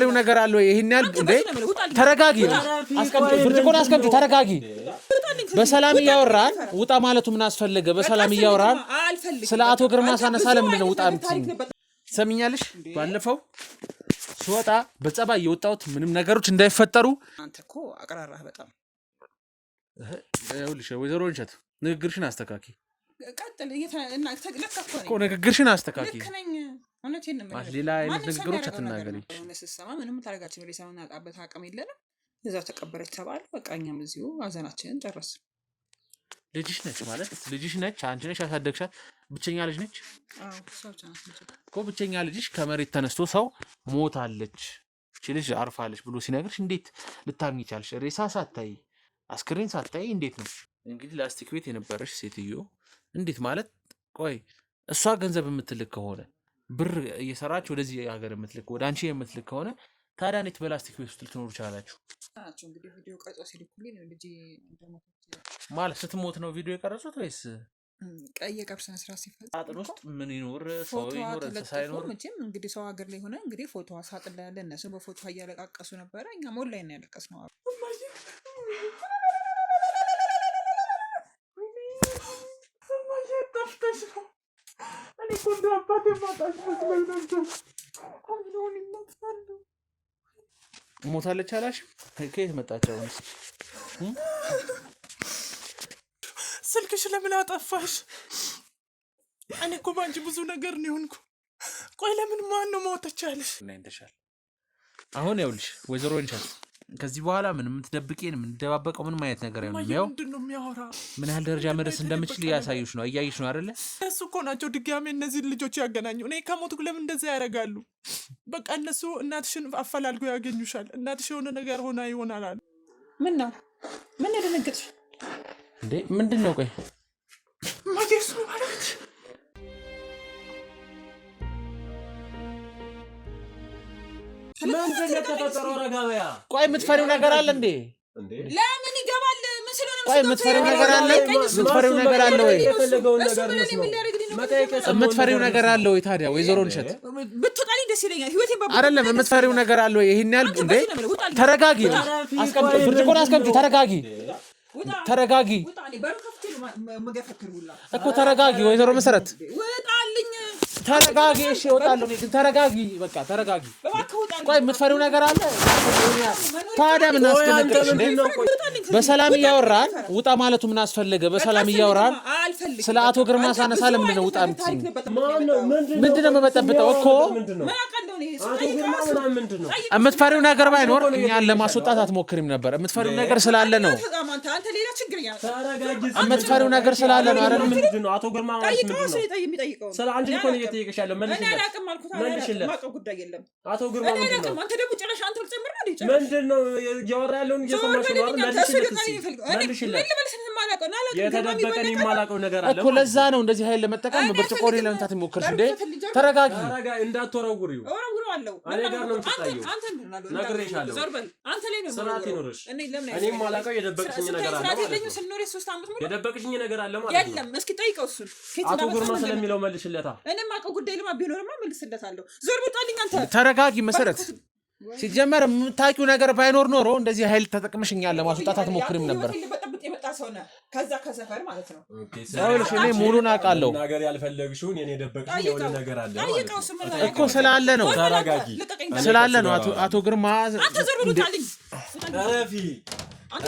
የምትፈሪው ነገር አለ ወይ? ይሄን ያህል እንዴ? ተረጋጊ። አስቀምጪ፣ ብርጭቆን አስቀምጪ። ተረጋጊ። በሰላም እያወራን ውጣ ማለቱ ምን አስፈልገ? በሰላም እያወራን ስለ አቶ ግርማ ሳነሳ ለምንድን ነው ውጣ የምትይኝ? ሰሚኛለሽ? ባለፈው ስወጣ በጸባይ የወጣሁት ምንም ነገሮች እንዳይፈጠሩ አንተ እኮ አቀራራህ በጣም ይኸውልሽ፣ ወይዘሮ እንሸት ንግግርሽን አስተካኪ። ቀጥል እና ተለካኩ እኮ ንግግርሽን አስተካኪ። ልክነኝ እውነቴን ነው የምልህ። ሌላ አይነት ንግግሮች አትናገሪ። ስሰማ ምንም ታረጋችን ወደ ሰውን አጣበት አቅም የለንም። እዛው ተቀበረች ተባለ። በቃ እኛም እዚሁ ሀዘናችንን ጨረስን። ልጅሽ ነች ማለት ልጅሽ ነች። አንቺ ነሽ ያሳደግሻት። ብቸኛ ልጅ ነች። አዎ ሰው ቻናት ነች እኮ። ብቸኛ ልጅሽ ከመሬት ተነስቶ ሰው ሞታለች፣ እቺ ልጅ አርፋለች ብሎ ሲነግርሽ እንዴት ልታምኚ ቻልሽ? ሬሳ ሳታይ አስክሬን ሳታይ እንዴት ነው እንግዲህ ላስቲክ ቤት የነበረሽ ሴትዮ እንዴት ማለት? ቆይ እሷ ገንዘብ የምትልክ ከሆነ ብር እየሰራች ወደዚህ ሀገር የምትልክ ወደ አንቺ የምትልክ ከሆነ ታዲያ እንዴት በላስቲክ ቤት ውስጥ ልትኖሩ ቻላችሁ? ናቸው እንግዲህ ቪዲዮ ቀርጾ ሲልኩልኝ ነው ልጅ ማለት ስትሞት ነው ቪዲዮ የቀረጹት ወይስ ቀይ የቀብር ስነ ስርዓት ሲፈጽም ሳጥን ውስጥ ምን ይኖር ሰው ይኖር እንስሳ ይኖር? መቼም እንግዲህ ሰው ሀገር ላይ ሆነ እንግዲህ ፎቶዋ ሳጥን ላይ ያለ እነሱ በፎቶ እያለቃቀሱ ነበረ። እኛ ሞል ላይ ነው ያለቀስነው። ሞታለች አላሽ? ከየት መጣች? አሁን ስልክሽ ለምን አጠፋሽ? እኔ እኮ ባንቺ ብዙ ነገር ነው የሆንኩ። ቆይ ለምን ማን ነው ሞተች አለሽ? እናንተሻል አሁን ይኸውልሽ ወይዘሮ እንቻት ከዚህ በኋላ ምንም የምትደብቂን የምንደባበቀው ምንም አይነት ነገር አይሆንም። ያው ምንድነው የሚያወራ? ምን ያህል ደረጃ መድረስ እንደምችል ያሳዩሽ ነው እያይሽ ነው አይደለ? እሱ እኮ ናቸው ድጋሜ እነዚህ ልጆች ያገናኙ። እኔ ከሞትኩ ለምን እንደዛ ያደርጋሉ? በቃ እነሱ እናትሽን አፈላልጎ ያገኙሻል። እናትሽ የሆነ ነገር ሆና ይሆናል አሉ። ምን ነው ምን ደነገጥሽ እንዴ? ምንድነው? ቆይ ማጀሱ ማለት ምን ተፈጠረው? ረጋበያ ቆይ የምትፈሪው ነገር አለ እንዴ? ለምን ይገባል? ምን ስለሆነ ቆይ የምትፈሪው ነገር አለ? የምትፈሪው ነገር አለ ወይ? የፈለገውን ነገር ነው የምትፈሪው ነገር አለ ወይ? ታዲያ ወይዘሮ እንሸት ብትወጣልኝ ደስ ይለኛል። ህይወቴን አይደለም የምትፈሪው ነገር አለ ወይ? ይሄን ያህል እንዴ? ተረጋጊ። አስቀምጪ፣ ብርጭቆን አስቀምጪ። ተረጋጊ፣ ተረጋጊ እኮ ተረጋጊ። ወይዘሮ መሰረት ተረጋጊ። እሺ እወጣለሁ እኔ ግን ተረጋጊ። በቃ ተረጋጊ። ቆይ የምትፈሪው ነገር አለ? ታዲያ ምን አስደነገጥሽ እንዴ? በሰላም እያወራን ውጣ ማለቱ ምን አስፈልገ? በሰላም እያወራን ስለ አቶ ግርማ ሳነሳ ለምንድን ነው ውጣ የምትይኝ? ምንድን ነው የምበጠብጠው እኮ? የምትፈሪው ነገር ባይኖር እኛን ለማስወጣት አትሞክሪም ነበር። የምትፈሪው ነገር ስላለ ነው። የምትፈሪው ነገር ስላለ ነው አይደል? ምንድን ነው አቶ ግርማ ማለት ምንድን ነው? ስለ አንቺ እኮ ነው እየጠየቀሻለሁ። መልሽለት። አቶ ግርማ ምንድን ነው? ምንድን ነው እያወራ ያለውን እየሰማሽ ነው አይደል? መልሽለት። የተደበቀን የማላውቀው ነገር አለ እኮ። ለዛ ነው እንደዚህ ኃይል ለመጠቀም ብርጭቆ ለመምታት ይሞክርሽ እንዴ? ተረጋጊ። እንዳትወረውሪው እኔ ጋር ነው የምትጣየው። ነግሬሻለሁ። ስርዓት ይኖርሽ። እኔም የማላውቀው የደበቅሽኝ ነገር አለ ማለት ነው። የደበቅሽኝ ነገር አለ ማለት ነው። የለም እስኪ ጠይቀው እሱን። አቶ ግርማ ስለሚለው መልሽለታ። እኔም አውቀው ጉዳይ ለማ ቢኖርማ መልስለታለሁ። ዞር ብጣልኝ አንተ። ተረጋጊ መሰረት። ሲጀመር የምታውቂው ነገር ባይኖር ኖሮ እንደዚህ ኃይል ተጠቅመሽኛል ለማስወጣት አትሞክሪም ነበር። ከዛ ከሰፈር ማለት ነው። አውልሽ እኔ ሙሉን አውቃለሁ። ነገር ያልፈለግሽውን የኔ ደበቅሽኝ የሆነ ነገር አለ እኮ ስላለ ነው። ተረጋጊ። ስላለ ነው አቶ ግርማ። አንተ ዞር ብጣልኝ። ረፊ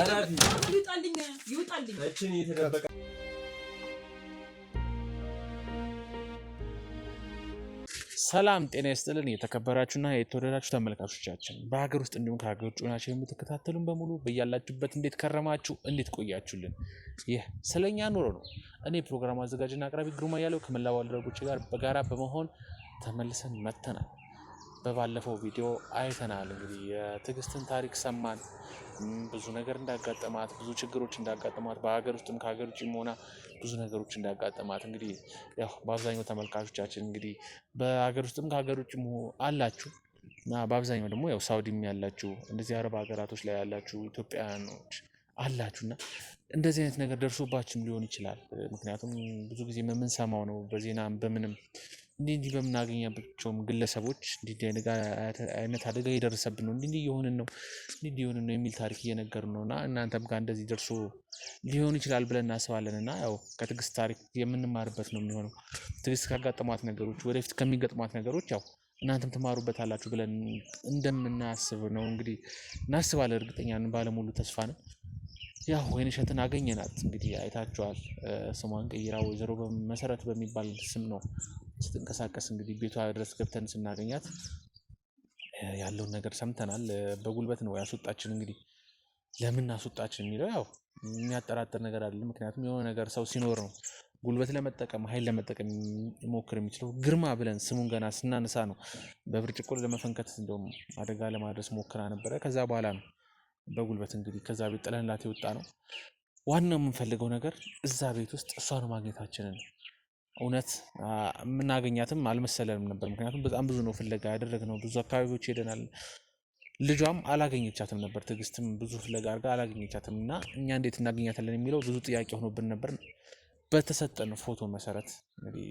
ረፊ ይውጣልኝ፣ ይውጣልኝ። እቺን የተደበቀ ሰላም ጤና ይስጥልን። የተከበራችሁና የተወደዳችሁ ተመልካቾቻችን በሀገር ውስጥ እንዲሁም ከሀገር ውጭ ሆናችሁ የምትከታተሉን በሙሉ በያላችሁበት እንዴት ከረማችሁ? እንዴት ቆያችሁልን? ይህ ስለኛ ኑሮ ነው። እኔ ፕሮግራም አዘጋጅና አቅራቢ ግሩማ ያለው ከመላው ባልደረቦቼ ጋር በጋራ በመሆን ተመልሰን መጥተናል። በባለፈው ቪዲዮ አይተናል። እንግዲህ የትዕግስትን ታሪክ ሰማን። ብዙ ነገር እንዳጋጠማት፣ ብዙ ችግሮች እንዳጋጠማት በሀገር ውስጥም ከሀገር ውጭም ሆና ብዙ ነገሮች እንዳጋጠማት እንግዲህ ያው በአብዛኛው ተመልካቾቻችን እንግዲህ በሀገር ውስጥም ከሀገር ውጭም አላችሁ እና በአብዛኛው ደግሞ ያው ሳውዲም ያላችሁ እንደዚህ አረብ ሀገራቶች ላይ ያላችሁ ኢትዮጵያውያኖች አላችሁና እንደዚህ አይነት ነገር ደርሶባችሁም ሊሆን ይችላል። ምክንያቱም ብዙ ጊዜ የምንሰማው ነው በዜና በምንም እንዲህ በምናገኛቸውም ግለሰቦች እንዲህ አይነት አደጋ እየደረሰብን ነው፣ እንዲህ እየሆንን ነው የሚል ታሪክ እየነገሩን ነው እና እናንተም ጋር እንደዚህ ደርሶ ሊሆን ይችላል ብለን እናስባለን። እና ያው ከትዕግስት ታሪክ የምንማርበት ነው የሚሆነው። ትዕግስት ካጋጠሟት ነገሮች ወደፊት ከሚገጥሟት ነገሮች ያው እናንተም ትማሩበት አላችሁ ብለን እንደምናስብ ነው እንግዲህ እናስባለን። እርግጠኛ ባለሙሉ ተስፋ ነው። ያው ወይንሸትን አገኘናት እንግዲህ አይታችኋል። ስሟን ቀይራ ወይዘሮ መሰረት በሚባል ስም ነው ስትንቀሳቀስ እንግዲህ ቤቷ ድረስ ገብተን ስናገኛት ያለውን ነገር ሰምተናል። በጉልበት ነው ያስወጣችን። እንግዲህ ለምን አስወጣችን የሚለው ያው የሚያጠራጥር ነገር አይደለም። ምክንያቱም የሆነ ነገር ሰው ሲኖር ነው ጉልበት ለመጠቀም ኃይል ለመጠቀም ሞክር የሚችለው። ግርማ ብለን ስሙን ገና ስናነሳ ነው በብርጭቆ ለመፈንከት እንደውም አደጋ ለማድረስ ሞክራ ነበረ። ከዛ በኋላ ነው በጉልበት እንግዲህ ከዛ ቤት ጥለንላት የወጣ ነው። ዋናው የምንፈልገው ነገር እዛ ቤት ውስጥ እሷን ማግኘታችንን እውነት የምናገኛትም አልመሰለንም ነበር። ምክንያቱም በጣም ብዙ ነው ፍለጋ ያደረግነው፣ ብዙ አካባቢዎች ሄደናል። ልጇም አላገኘቻትም ነበር። ትዕግስትም ብዙ ፍለጋ አድርጋ አላገኘቻትም እና እኛ እንዴት እናገኛታለን የሚለው ብዙ ጥያቄ ሆኖብን ነበር። በተሰጠን ፎቶ መሰረት እንግዲህ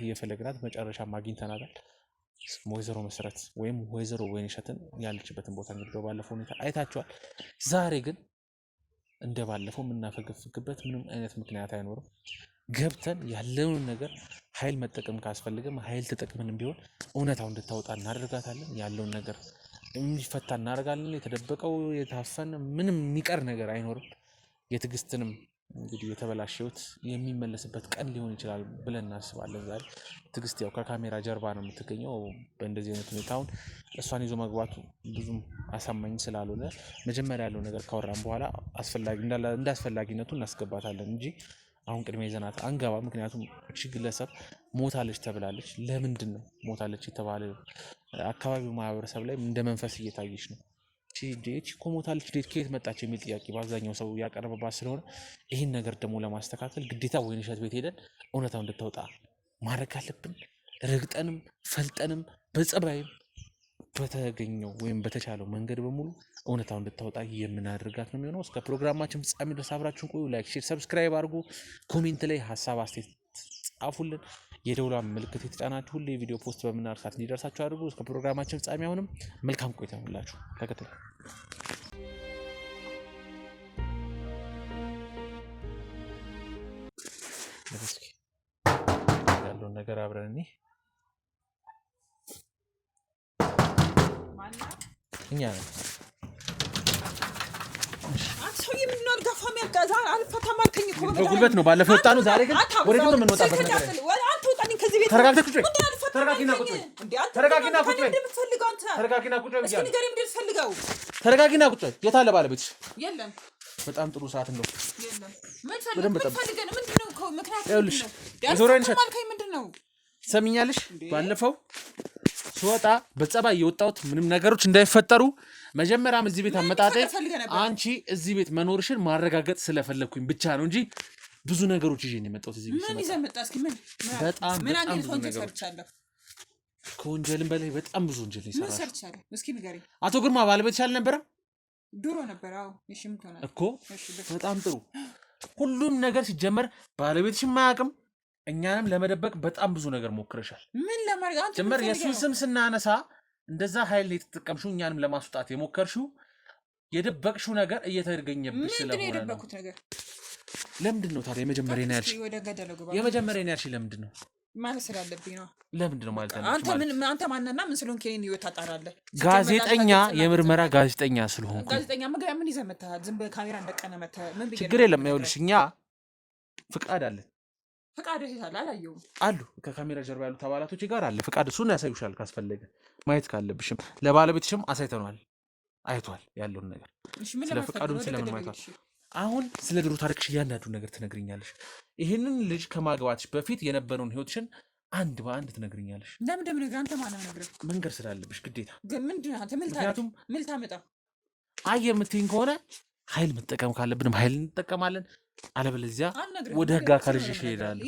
እየፈለግናት መጨረሻ አግኝተናታል። ወይዘሮ መሰረት ወይም ወይዘሮ ወይንሸትን ያለችበትን ቦታ እንግዲህ በባለፈው ሁኔታ አይታችኋል። ዛሬ ግን እንደ ባለፈው የምናፈገፍግበት ምንም አይነት ምክንያት አይኖርም። ገብተን ያለውን ነገር ኃይል መጠቀም ካስፈልገም ኃይል ተጠቅመንም ቢሆን እውነታው እንድታወጣ እናደርጋታለን። ያለውን ነገር የሚፈታ እናደርጋለን። የተደበቀው የታፈነ ምንም የሚቀር ነገር አይኖርም። የትዕግስትንም እንግዲህ የተበላሸ ህይወት የሚመለስበት ቀን ሊሆን ይችላል ብለን እናስባለን። ዛሬ ትዕግስት ያው ከካሜራ ጀርባ ነው የምትገኘው። በእንደዚህ አይነት ሁኔታውን እሷን ይዞ መግባቱ ብዙም አሳማኝ ስላልሆነ መጀመሪያ ያለው ነገር ካወራን በኋላ እንደ አስፈላጊነቱ እናስገባታለን እንጂ አሁን ቅድሜ ይዘናት አንገባ። ምክንያቱም እቺ ግለሰብ ሞታለች ተብላለች። ለምንድን ነው ሞታለች የተባለ አካባቢው ማህበረሰብ ላይ እንደ መንፈስ እየታየች ነው። እቺ እኮ ሞታለች ከየት መጣች የሚል ጥያቄ በአብዛኛው ሰው ያቀረበባት ስለሆነ ይህን ነገር ደግሞ ለማስተካከል ግዴታ ወይንሸት ቤት ሄደን እውነታው እንድታወጣ ማድረግ አለብን። ረግጠንም ፈልጠንም በጸባይም በተገኘው ወይም በተቻለው መንገድ በሙሉ እውነታው እንድታወጣ የምናደርጋት ነው የሚሆነው። እስከ ፕሮግራማችን ፍጻሜ ድረስ አብራችሁን ቆዩ። ላይክ፣ ሼር፣ ሰብስክራይብ አድርጉ። ኮሜንት ላይ ሀሳብ አስተያየት ጻፉልን። የደውሏን ምልክት የተጫናችሁ ሁሌ የቪዲዮ ፖስት በምናደርግ ሰዓት እንዲደርሳችሁ አድርጉ። እስከ ፕሮግራማችን ፍጻሜ አሁንም መልካም ቆይታ ይሁንላችሁ። ተከታተሉ። ያለውን ነገር አብረን እኔ እኛ ነን በጉልበት ነው ባለፈው ወጣ ነው። ዛሬ ግን ወደ ነው የምንወጣበት ነገር ተረጋግተህ ቁጭ በይ። ተረጋጊና ቁጭ በይ። ተረጋጊና ቁጭ በይ። ተረጋጊና ቁጭ በይ። የት አለ ባለቤትሽ? የለም። በጣም ጥሩ ሰዓት ነው። የለም። በደንብ ፈልገን ምንድነው ምክንያቱም ይኸውልሽ ምንድነው ሰሚኛለሽ? ባለፈው ስወጣ በጸባይ የወጣሁት ምንም ነገሮች እንዳይፈጠሩ መጀመሪያም እዚህ ቤት አመጣጤ አንቺ እዚህ ቤት መኖርሽን ማረጋገጥ ስለፈለኩኝ ብቻ ነው እንጂ ብዙ ነገሮች ይዤ ነው የመጣሁት እዚህ ቤት። ምን ይዘህ መጣህ? እስኪ በጣም ብዙ ነገሮች ከወንጀልም በላይ በጣም ብዙ ወንጀል ነው የሰራሽው። ምን ሰርቻለሁ? እስኪ ንገሪኝ። አቶ ግርማ ባለቤትሽ አልነበረም? ድሮ ነበር። አዎ። እሺ ምን ትሆናለህ እኮ። በጣም ጥሩ። ሁሉም ነገር ሲጀመር ባለቤትሽም አያውቅም። እኛንም ለመደበቅ በጣም ብዙ ነገር ሞክረሻል። ምን ለማድረግ አንተ ጀመር የሱን ስም ስናነሳ እንደዛ ኃይል የተጠቀምሽው እኛንም ለማስወጣት የሞከርሽው የደበቅሽው ነገር እየተገኘብሽ ስለሆነ ነው። የደበቅኩት ነገር ለምንድን ነው ታዲያ? የመጀመሪያ ነው ያልሽ ለምንድን ነው ማለት ስላለብኝ ነው። ለምንድን ነው ማለት አንተ ማንና ምን ስለሆንክ የኔን ህይወት ታጣራለህ? ጋዜጠኛ፣ የምርመራ ጋዜጠኛ ስለሆንኩ። ጋዜጠኛ ምን ይዘህ መተሃል? ዝም ብለህ ካሜራ እንደቀነ መተህ ምን ብዬሽ? ችግር የለም። ይኸውልሽ እኛ ፍቃድ አለን። ፍቃድ ይታል አላየሁም አሉ ከካሜራ ጀርባ ያሉት አባላቶች ጋር አለ ፍቃድ። እሱን ያሳዩሻል ካስፈለገ ማየት ካለብሽም። ለባለቤትሽም አሳይተናል፣ አይቷል ያለውን ነገር። ስለ ፍቃዱን ስለምን ማይቷል። አሁን ስለ ድሮ ታሪክሽ እያንዳንዱ ነገር ትነግሪኛለሽ። ይህንን ልጅ ከማግባትሽ በፊት የነበረውን ህይወትሽን አንድ በአንድ ትነግሪኛለሽ። ለምን አንተ ማነው ነግረህ? መንገድ ስላለብሽ ግዴታ። ግን ምንድነው አንተ ምክንያቱም ምን ታመጣ? አይ የምትይኝ ከሆነ ኃይል መጠቀም ካለብንም ኃይል እንጠቀማለን። አለበለዚያ ወደ ህግ አካል ይዘሽ እንሄዳለን።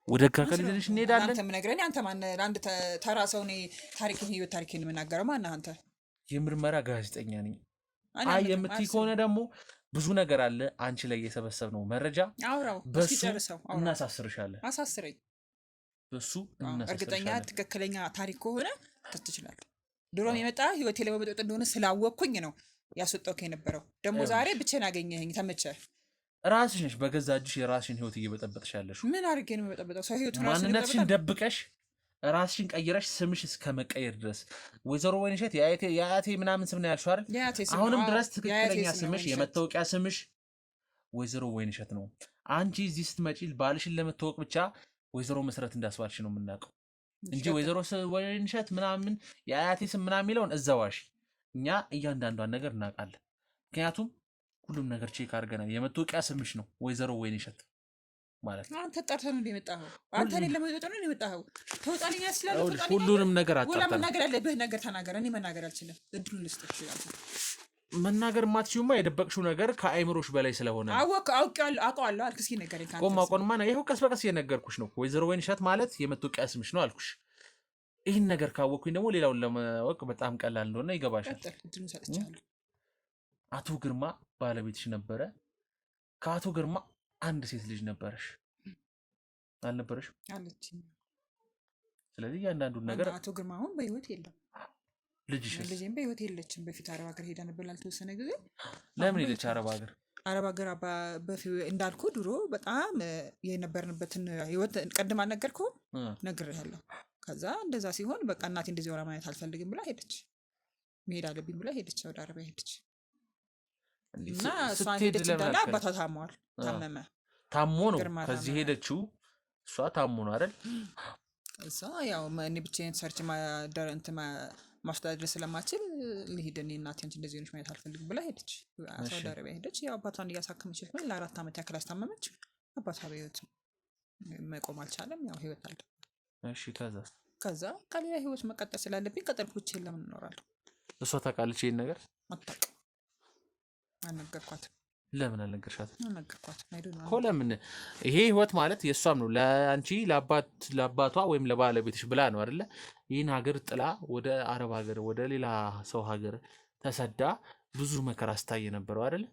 ወደ ህግ አካል ይዘሽ እንሄዳለን። አንተ ምን ነግረኝ? አንተ ማን? አንድ ተራ ሰው ነኝ። ታሪክን ህይወት ታሪክን የምናገረው ማን አንተ? የምርመራ ጋዜጠኛ ነኝ። አይ የምትይ ከሆነ ደግሞ ብዙ ነገር አለ አንቺ ላይ የሰበሰብነው መረጃ አውራው በሱ ጨርሰው እናሳስርሻለን። አሳስረኝ። በሱ እርግጠኛ እናሳስርሻለን። ትክክለኛ ታሪክ ከሆነ ትችላለህ። ድሮም የመጣ ህይወቴ ለመበጥበጥ እንደሆነ ስላወቅኩኝ ነው ያስወጣው የነበረው። ደግሞ ዛሬ ብቻዬን አገኘኸኝ ተመቸ። ራስሽ ነሽ በገዛ እጅሽ የራስሽን ህይወት እየበጠበጥሽ ያለሽ። ምን አድርጌ ነው የምበጠበጠው? ሰው ህይወት ማንነትሽን ደብቀሽ ራስሽን ቀይረሽ ስምሽ እስከ መቀየር ድረስ ወይዘሮ ወይንሸት የአያቴ ምናምን ስም ነው ያልሽው አይደል? አሁንም ድረስ ትክክለኛ ስምሽ የመታወቂያ ስምሽ ወይዘሮ ወይንሸት ነው። አንቺ እዚህ ስትመጪ ባልሽን ለመታወቅ ብቻ ወይዘሮ መሰረት እንዳስባልሽ ነው የምናውቀው እንጂ ወይዘሮ ወይንሸት ምናምን የአያቴ ስም ምናምን የሚለውን እዛዋሽ። እኛ እያንዳንዷን ነገር እናውቃለን። ምክንያቱም ሁሉም ነገር ቼክ አድርገናል። የመታወቂያ ስምሽ ነው ወይዘሮ ወይንሸት ማለት ነው። አንተ ጠርተህ ነው የመጣኸው። አንተ እኔን ለመጠጥ ነው የመጣኸው። ተወጣልኝ ያስላል። ሁሉንም ነገር አጣጣለ። መናገር ያለብህ ነገር ተናገር። እኔ መናገር አልችልም። እድሉን ልስጥህ ይችላል። መናገር ማትችይውማ የደበቅሽው ነገር ከአይምሮሽ በላይ ስለሆነ አውቀዋለሁ አልክ። እስኪ ንገረኝ። ቆማ ይኸው ቀስ በቀስ እየነገርኩሽ ነው። ወይዘሮ ወይንሸት ማለት የመታወቂያ ስምሽ ነው አልኩሽ። ይህን ነገር ካወቅኩኝ ደግሞ ሌላውን ለማወቅ በጣም ቀላል እንደሆነ ይገባሻል። እድሉን ሰጥቻለሁ። አቶ ግርማ ባለቤትሽ ነበረ። ከአቶ ግርማ አንድ ሴት ልጅ ነበረሽ አልነበረሽ? አለችኝ። ስለዚህ እያንዳንዱን ነገር አቶ ግርማ አሁን በህይወት የለም። ልጅም በህይወት የለችም። በፊት አረብ ሀገር ሄዳ ነበር ላልተወሰነ ጊዜ። ለምን ሄደች አረብ ሀገር? አረብ ሀገር እንዳልኩ ድሮ በጣም የነበርንበትን ህይወት ቀድም አልነገርኩህም? ነግሬሃለሁ። ከዛ እንደዛ ሲሆን በቃ እናቴ እንደዚህ ሆና ማየት አልፈልግም ብላ ሄደች። መሄድ አለብኝ ብላ ሄደች። ወደ አረቢያ ሄደች እና እሷን ሄደች እንዳለ አባቷ ታመመ። ታሞ ነው ከዚህ ሄደችው። እሷ ታሞ ነው አይደል? እሷ ያው እኔ ብቻዬን ሰርች ማስተዳደር ስለማችል ልሂድ እኔ እናቴ አንቺ እንደዚህ ሆነች ማየት አልፈልግም ብላ ሄደች። ሳውዲ አረቢያ ሄደች። ያው አባቷን እያሳከመች ነው። ለ4 ዓመት ያክል አስታመመች። አባቷ በህይወት መቆም አልቻለም። ያው ህይወት አለ። እሺ ከዛ ከሌላ ህይወት መቀጠል ስላለብኝ ቀጠልኩ። ብቻዬን ለምን እኖራለሁ? እሷ ታውቃለች ይሄን ነገር? አታውቅም። አልነገርኳትም። ለምን አልነገርሻትም? አልነገርኳትም እኮ ለምን? ይሄ ህይወት ማለት የእሷም ነው። ለአንቺ ለአባቷ ወይም ለባለቤትሽ ብላ ነው አይደለ? ይህን ሀገር ጥላ ወደ አረብ ሀገር ወደ ሌላ ሰው ሀገር ተሰዳ ብዙ መከራ ስታይ የነበረው አይደለ?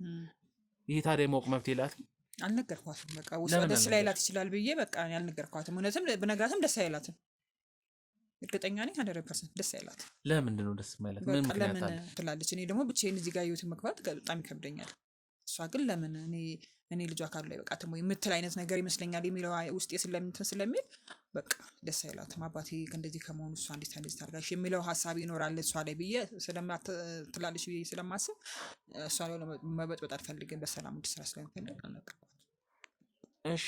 ይህ ታዲያ የማወቅ መብት የላትም? አልነገርኳትም። በቃ ውስጥ ደስ ላይላት ይችላል ብዬ በቃ አልነገርኳትም። እውነትም ብነግራትም ደስ አይላትም። እርግጠኛ ነኝ 100% ደስ አይላትም። ለምንድን ነው ደስ የማይላት? ምን ምክንያት አለ ትላለች። እኔ ደግሞ ብቻዬን እዚህ ጋር ህይወትን መግባት በጣም ይከብደኛል። እሷ ግን ለምን እኔ ልጇ ካሉ ላይ በቃ ተሞ የምትል አይነት ነገር ይመስለኛል የሚለው ውስጤ ስለሚል በቃ ደስ አይላትም። አባቴ እንደዚህ ከመሆኑ እሷ እንዴት እንደዚህ ታርጋሽ የሚለው ሀሳብ ይኖራል እሷ ላይ ብዬ ትላለች ብዬ ስለማስብ እሷ ላይ መበጥበጥ አልፈልግም። በሰላም እንድትሰራ ስለምፈልግ አልነገርኳትም። እሺ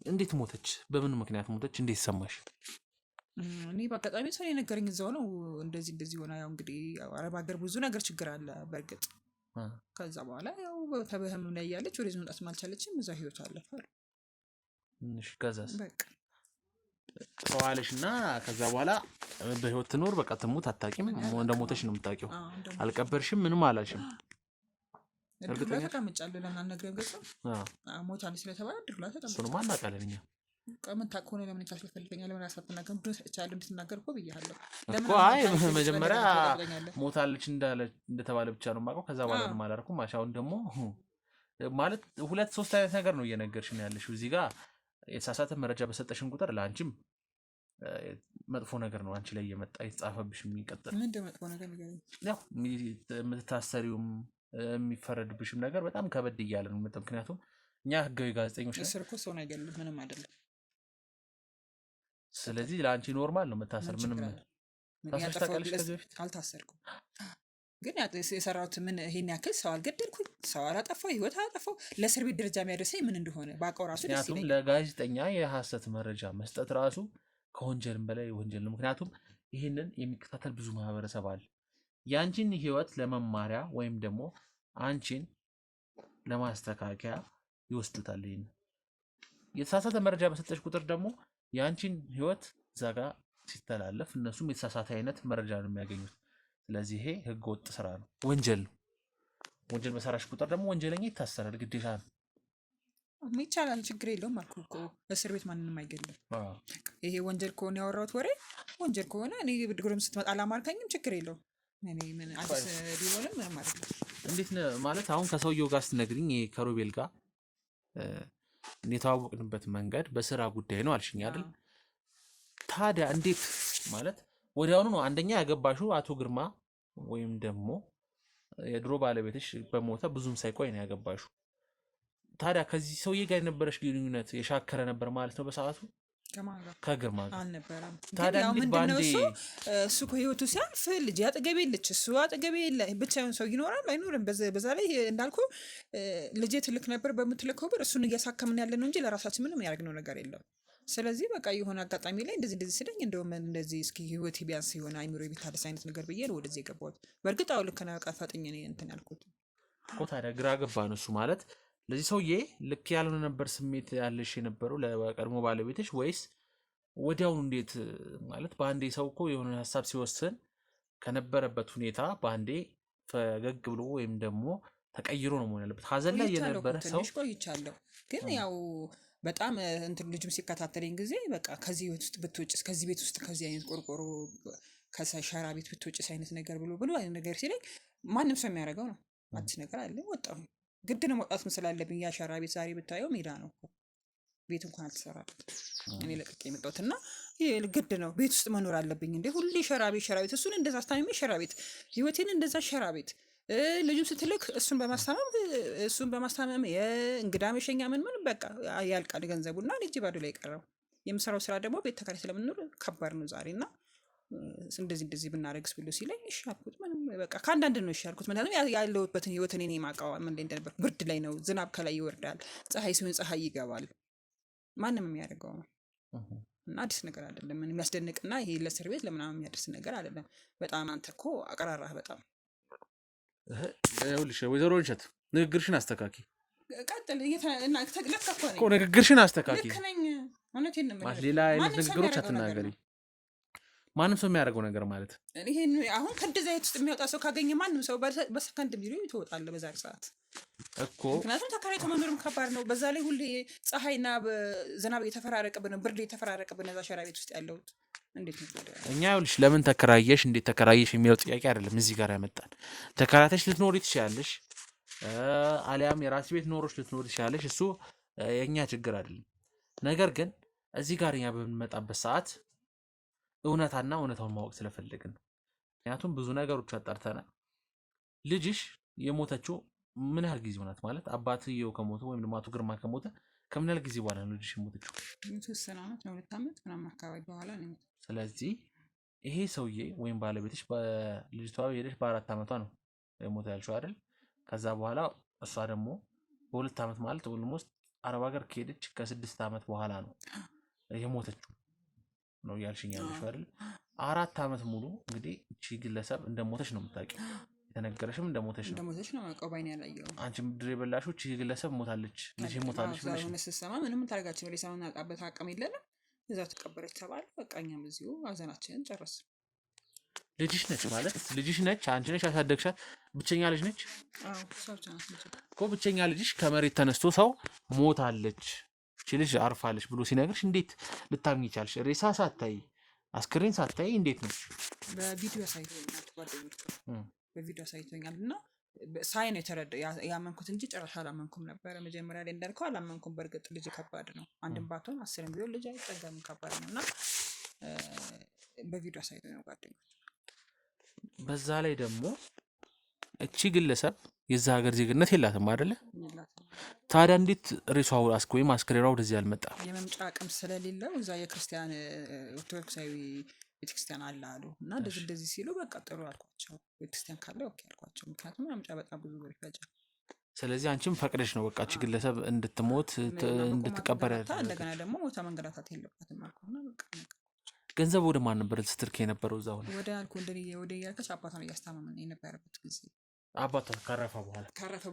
እንዴት ሞተች? በምን ምክንያት ሞተች? እንዴት ሰማሽ? እኔ በአጋጣሚ ሰው የነገረኝ እዛው ነው። እንደዚህ ሆና ያው እንግዲህ አረብ ሀገር ብዙ ነገር ችግር አለ በእርግጥ። ከዛ በኋላ ያው በህመም ላይ ያለች ወደዚህ መምጣት አልቻለችም። እዛ ህይወቷ አለፈ። እሺ ከዛስ? በቃ ሰዋለሽ እና ከዛ በኋላ በህይወት ትኖር በቃ ትሙት አታውቂም። እንደሞተች ነው የምታውቂው። አልቀበርሽም፣ ምንም አላልሽም። እርግጠኛ ተቀምጫለሁ። ለምን አልነግረም? ገጽ ሞታለች ስለተባለ ድርላ ተቀምጫለሁ። እሱንማ እናውቃለን እኛ። ምን ታውቀው ለምን ታስፈልፈልኛል? ለምን አሳተናገም ድረስ እቻለሁ እንድትናገር እኮ ብያለሁ እኮ። አይ መጀመሪያ ሞታለች እንደተባለ ብቻ ነው የማውቀው። ከዛ በኋላ ነው አላልኩም። አሁን ደግሞ ማለት 2-3 አይነት ነገር ነው እየነገርሽን ያለሽው እዚህ ጋር። የተሳሳተ መረጃ በሰጠሽን ቁጥር ለአንቺም መጥፎ ነገር ነው አንቺ ላይ እየመጣ የተጻፈብሽ የሚቀጥል። ምን እንደመጥፎ ነገር ንገረኝ። ያው የምትታሰሪውም የሚፈረድብሽም ነገር በጣም ከበድ እያለ ነው። ምክንያቱም እኛ ህጋዊ ጋዜጠኞች ነን። እስር እኮ ሰውን አይገልም፣ ምንም አይደለም። ስለዚህ ለአንቺ ኖርማል ነው መታሰር። ምንም ታውቂያለሽ። ከዚህ በፊት አልታሰርኩም፣ ግን የሰራሁት ምን ይሄን ያክል ሰው አልገደልኩኝ፣ ሰው አላጠፋው፣ ህይወት አላጠፋው። ለእስር ቤት ደረጃ የሚያደርሰኝ ምን እንደሆነ ባውቀው ራሱ ደስ ይለኛል። ምክንያቱም ለጋዜጠኛ የሐሰት መረጃ መስጠት ራሱ ከወንጀልም በላይ ወንጀል ነው። ምክንያቱም ይህንን የሚከታተል ብዙ ማህበረሰብ አለ። የአንቺን ህይወት ለመማሪያ ወይም ደግሞ አንቺን ለማስተካከያ ይወስዱታል። ይህን የተሳሳተ መረጃ በሰጠሽ ቁጥር ደግሞ የአንቺን ህይወት እዛ ጋ ሲተላለፍ እነሱም የተሳሳተ አይነት መረጃ ነው የሚያገኙት። ስለዚህ ይሄ ህገ ወጥ ስራ ነው፣ ወንጀል ነው። ወንጀል በሰራሽ ቁጥር ደግሞ ወንጀለኛ ይታሰራል፣ ግዴታ ነው። ይቻላል፣ ችግር የለውም አልኩህ እኮ። እስር ቤት ማንንም አይገልም። ይሄ ወንጀል ከሆነ ያወራሁት ወሬ ወንጀል ከሆነ እኔ ድግሩም ስትመጣ አላማርከኝም፣ ችግር የለውም። እኔ ምን አዲስ ቢሆንም ምንም አይደለም። እንዴት ማለት አሁን ከሰውየው ጋር ስትነግሪኝ ከሮቤል ጋር የተዋወቅንበት መንገድ በስራ ጉዳይ ነው አልሽኝ አይደል? ታዲያ እንዴት ማለት ወዲያውኑ ነው አንደኛ ያገባሽው አቶ ግርማ ወይም ደግሞ የድሮ ባለቤትሽ በሞተ ብዙም ሳይቆይ ነው ያገባሽው። ታዲያ ከዚህ ሰውዬ ጋር የነበረሽ ግንኙነት የሻከረ ነበር ማለት ነው በሰዓቱ? ከግርማ ጋር አልነበረም። ታዲያ ምንድነው እሱ ከህይወቱ ሲያልፍ ልጅ አጠገቤ የለች፣ እሱ አጠገቤ የለ፣ ብቻውን ሰው ይኖራል አይኖርም። በዛ ላይ እንዳልኩ ልጄ ትልክ ነበር በምትልከው ብር እሱን እያሳከምን ያለ ነው እንጂ ለራሳችን ምንም ያደርግነው ነገር የለም። ስለዚህ በቃ የሆነ አጋጣሚ ላይ እንደዚህ ስለኝ እንደውም እንደዚህ እስኪ ህይወቴ ቢያንስ የሆነ አይምሮ ቢታደስ አይነት ነገር ብዬ ነው ወደዚህ የገባሁት። በእርግጥ አሁን ልክ ነው ቃፋጥኝ ነው እንትን ያልኩት እኮ። ታዲያ ግራ ገባ ነው እሱ ማለት ለዚህ ሰውዬ ልክ ያልሆነ ነበር ስሜት ያለሽ የነበረው ለቀድሞ ባለቤትሽ ወይስ ወዲያውኑ እንዴት ማለት በአንዴ ሰው እኮ የሆነ ሀሳብ ሲወስን ከነበረበት ሁኔታ በአንዴ ፈገግ ብሎ ወይም ደግሞ ተቀይሮ ነው መሆን ያለበት። ሀዘን ላይ የነበረ ሰው ቆይቻለሁ፣ ግን ያው በጣም እንትን ልጅም ሲከታተለኝ ጊዜ በቃ ከዚህ ህይወት ውስጥ ብትወጭስ፣ ከዚህ ቤት ውስጥ ከዚህ አይነት ቆርቆሮ ከሸራ ቤት ብትወጭስ አይነት ነገር ብሎ አይነት ነገር ሲለኝ ማንም ሰው የሚያደርገው ነው። አዲስ ነገር አለ ወጣሁ፣ ግድ ነው መውጣት ስላለብኝ። ያ ሸራ ቤት ዛሬ ብታየው ሜዳ ነው፣ ቤት እንኳን አልተሰራበት። እኔ ለቅቄ የመጣሁት እና ግድ ነው ቤት ውስጥ መኖር አለብኝ። እንዴ ሁሌ ሸራ ቤት እሱን እንደዛ አስታምሜ ሸራ ቤት ህይወቴን እንደዛ ሸራ ቤት ልጁ ስትልክ እሱን በማስታመም የእንግዳ መሸኛ ምን በቃ ያልቃል ገንዘቡና ልጅ ባዶ ላይ ቀረው። የምሰራው ስራ ደግሞ ቤት ተከራይ ስለምንኖር ከባድ ነው ዛሬ እና እንደዚህ ብናደርግስ ብሎ ሲለኝ እሺ አልኩት። ምንም በቃ ከአንዳንድ ነው እሺ አልኩት። ምክንያቱም ያለሁበትን ህይወት እኔ የማውቀው ምን ላይ እንደነበር። ብርድ ላይ ነው፣ ዝናብ ከላይ ይወርዳል፣ ፀሐይ ሲሆን ፀሐይ ይገባል። ማንም የሚያደርገው ነው እና አዲስ ነገር አይደለም። ምን የሚያስደንቅና ይሄ ለእስር ቤት ለምናምን የሚያደርስ ነገር አይደለም። በጣም አንተ እኮ አቀራራህ በጣም ይኸውልሽ ወይዘሮ እንሸት ንግግርሽን አስተካኪ። ቀጥል እኮ ንግግርሽን አስተካኪ። ልክ ነኝ፣ እውነቴን ነው የምልህ። ሌላ አይነት ንግግሮች አትናገሪ። ማንም ሰው የሚያደርገው ነገር ማለት ይሄን አሁን ከእንደዚህ አይነት ውስጥ የሚወጣ ሰው ካገኘ ማንም ሰው በሰከንድ ቢሮ ትወጣለህ በዛ ሰዓት እኮ። ምክንያቱም ተከራይቶ መኖርም ከባድ ነው። በዛ ላይ ሁሌ ፀሐይና ዝናብ እየተፈራረቀብን ነው፣ ብርድ እየተፈራረቀብን እዛ ሸራ ቤት ውስጥ ያለሁት እንዴት ነው? እኛ ይኸውልሽ ለምን ተከራየሽ እንዴት ተከራየሽ የሚለው ጥያቄ አይደለም እዚህ ጋር ያመጣን። ተከራተሽ ልትኖሪ ትችያለሽ፣ አሊያም የራስ ቤት ኖሮች ልትኖሪ ትችያለሽ። እሱ የእኛ ችግር አይደለም። ነገር ግን እዚህ ጋር እኛ በምንመጣበት ሰዓት እውነታውን ማወቅ ስለፈለግን ነው። ምክንያቱም ብዙ ነገሮች አጣርተናል። ልጅሽ የሞተችው ምን ያህል ጊዜ ሆናት? ማለት አባትየው ከሞተ ወይም ደግሞ አቶ ግርማ ከሞተ ከምን ያህል ጊዜ በኋላ ነው ልጅሽ የሞተችው? የተወሰነ ዓመት ነው፣ 2 ዓመት ምናምን አካባቢ በኋላ ነው። ስለዚህ ይሄ ሰውዬ ወይም ባለቤትሽ በልጅቷ ሄደሽ በ4 ዓመቷ ነው የሞተ ያልሽው አይደል? ከዛ በኋላ እሷ ደግሞ በ2 ዓመት ማለት ኦልሞስት አረብ ሀገር ከሄደች ከ6 ዓመት በኋላ ነው የሞተችው ነው ያልሽኝ ያለሽው አይደል? 4 ዓመት ሙሉ እንግዲህ እቺ ግለሰብ እንደሞተች ነው የምታውቂው። የተነገረሽም እንደሞተች ነው የማውቀው፣ ባይኔ ያላየሁት። አንቺ ምድር የበላሽው እቺ ግለሰብ ሞታለች፣ ልጅ ሞታለች ብለሽ ነው ስትሰማ ምንም ታርጋችሁ ነው ሊሰማና አቃበት አቅም የለንም። እዛው ተቀበረች ተባለ። በቃ እኛም እዚሁ ሀዘናችንን ጨረስን። ልጅሽ ነች ማለት ልጅሽ ነች፣ አንቺ ነሽ ያሳደግሻት። ብቸኛ ልጅ ነች እኮ። ብቸኛ ልጅሽ ከመሬት ተነስቶ ሰው ሞታለች እቺ ልጅ አርፋለች ብሎ ሲነግርሽ እንዴት ልታምኚ ቻልሽ? ሬሳ ሳታይ አስክሬን ሳታይ እንዴት ነው? በቪዲዮ ሳይቶኛል፣ ጓደኞች በቪዲዮ ሳይቶኛል እና ሳይ ነው ያመንኩት እንጂ ጨረሻ አላመንኩም ነበረ። መጀመሪያ ላይ እንዳልከው አላመንኩም። በእርግጥ ልጅ ከባድ ነው። አንድም ባትሆን 10 ቢሆን ልጅ አይጠጋም፣ ከባድ ነው እና በቪዲዮ ሳይቶኝ ነው ጓደኞች። በዛ ላይ ደግሞ እቺ ግለሰብ የዛ ሀገር ዜግነት የላትም አይደለ? ታዲያ እንዴት ሬሷው ወይም አስክሬኗ ወደዚህ አልመጣም? የመምጫ አቅም ስለሌለው እዛ የክርስቲያን ኦርቶዶክሳዊ ቤተክርስቲያን አለ አሉ እና እንደዚህ ሲሉ በቃ ጥሩ አልኳቸው። ቤተክርስቲያን ካለ ኦኬ አልኳቸው። ምክንያቱም መምጫ በጣም ብዙ ብር ይፈጃል። ስለዚህ አንቺም ፈቅደሽ ነው በቃ እቺ ግለሰብ እንድትሞት እንድትቀበር ያደረገው። እንደገና ደግሞ ሞታ መንገላታት የለባትም አልኩና በቃ ገንዘብ ወደ ማን ነበር ስትልክ የነበረው? እዛው ነው ወደ አልኩ ወደ ያልከች አባቷን እያስታመመን የነበረበት ጊዜ አባቷ ካረፈ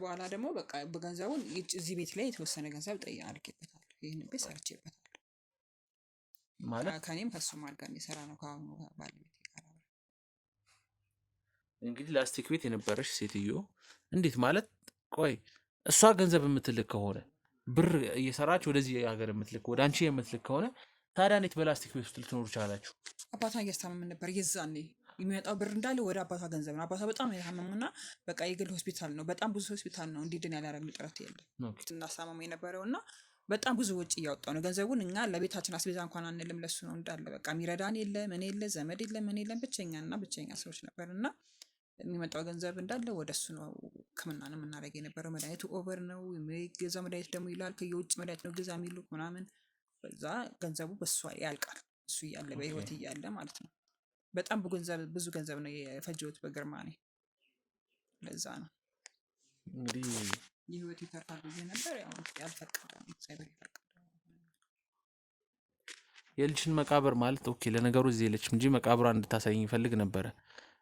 በኋላ ደግሞ በቃ በገንዘቡን እዚህ ቤት ላይ የተወሰነ ገንዘብ አድርጌበታል። ይህን ቤት ሰርቼበታል ማለት ከኔም ከሱም አድርጋ የሰራ ነው ከአሁኑ ባለቤት ጋር። እንግዲህ ላስቲክ ቤት የነበረች ሴትዮ እንዴት ማለት ቆይ እሷ ገንዘብ የምትልክ ከሆነ ብር እየሰራች ወደዚህ ሀገር የምትልክ ወደ አንቺ የምትልክ ከሆነ ታዲያ እንዴት በላስቲክ ቤት ውስጥ ልትኖሩ ቻላችሁ? አባቷን እያስታመምን ነበር የዛኔ የሚመጣው ብር እንዳለ ወደ አባቷ ገንዘብ ነው። አባቷ በጣም የታመሙና በቃ የግል ሆስፒታል ነው፣ በጣም ብዙ ሆስፒታል ነው እንዲድን ያላረግን ጥረት የለም ስናሳመሙ የነበረው እና በጣም ብዙ ወጪ እያወጣው ነው ገንዘቡን። እኛ ለቤታችን አስቤዛ እንኳን አንልም፣ ለሱ ነው እንዳለ በቃ የሚረዳን የለም፣ እኔ የለ ዘመድ የለም፣ እኔ የለም፣ ብቸኛ ሰዎች ነበር እና የሚመጣው ገንዘብ እንዳለ ወደ እሱ ነው ሕክምና ነው የምናደርግ የነበረው። መድኃኒቱ ኦቨር ነው የሚገዛው መድኃኒት ደግሞ ይላል የውጭ መድኃኒት ነው ግዛ የሚሉ ምናምን፣ በዛ ገንዘቡ በሱ ያልቃል እሱ እያለ በህይወት እያለ ማለት ነው። በጣም ብዙ ገንዘብ ነው የፈጀሁት በግርማ እኔ። ለዛ ነው እንግዲህ የህይወት ይተርፋል ብዬ ነበር። ያው ያልፈቀደ እግዚአብሔር ይፈቀደ። የልጅን መቃብር ማለት ኦኬ፣ ለነገሩ እዚህ የለችም እንጂ መቃብሯን እንድታሳይኝ ይፈልግ ነበረ